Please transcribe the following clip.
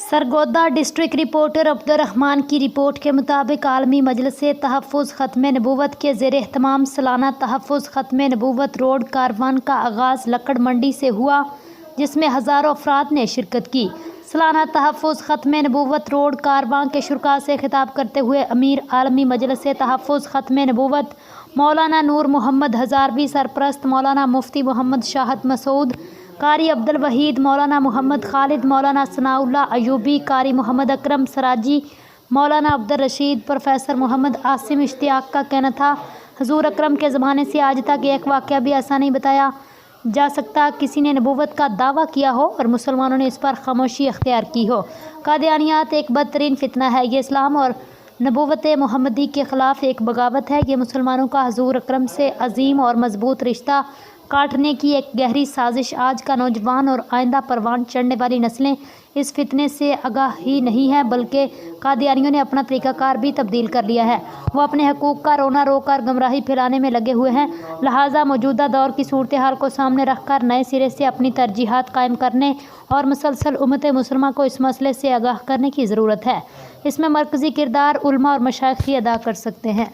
Sargodha district reporter Abdurrahman की report के मुताबिक आलमी मजलिस तहफ़्फ़ुज़ ख़त्म नबूवत के ज़ेर एहतमाम सालाना तहफ़्फ़ुज़ ख़त्म नबूवत रोड कारवान का आगाज़ लक्कड़ मंडी से हुआ, जिसमें हज़ारों अफराद ने शिरकत की। सालाना तहफ़्फ़ुज़ ख़त्म नबूवत रोड कारवान के शुरका से खिताब करते हुए अमीर आलमी मजलिस तहफ़्फ़ुज़ ख़त्म नबूवत मौलाना नूर मोहम्मद हज़ारवी, सरपरस्त मौलाना मुफ्ती मोहम्मद शाहद मसूद, कारी अब्दुल वहीद, मौलाना मोहम्मद खालिद, मौलाना सनाउल्लाह अयूबी, कारी मोहम्मद अकरम सराजी, मौलाना अब्दुल रशीद, प्रोफेसर मोहम्मद आसिम इश्तियाक का कहना था, हुजूर अकरम के ज़माने से आज तक एक वाक़या भी ऐसा नहीं बताया जा सकता किसी ने नबूवत का दावा किया हो और मुसलमानों ने इस पर खामोशी अख्तियार की हो। कादियानियत एक बदतरीन फितना है। ये इस्लाम और नबूवत मोहम्मदी के ख़िलाफ़ एक बगावत है। ये मुसलमानों का हुजूर अकरम से अजीम और मजबूत रिश्ता काटने की एक गहरी साजिश। आज का नौजवान और आइंदा परवान चढ़ने वाली नस्लें इस फितने से आगाह ही नहीं है, बल्कि कादियानियों ने अपना तरीक़ाकार भी तब्दील कर लिया है। वो अपने हकूक़ का रोना रोकर गमराही फैलाने में लगे हुए हैं। लिहाजा मौजूदा दौर की सूरत हाल को सामने रख कर नए सिरे से अपनी तरजीहात कायम करने और मुसलसल उम्मत मुसलमान को इस मसले से आगाह करने की ज़रूरत है। इसमें मरकज़ी किरदार उलमा और मशाइख ही अदा कर सकते हैं।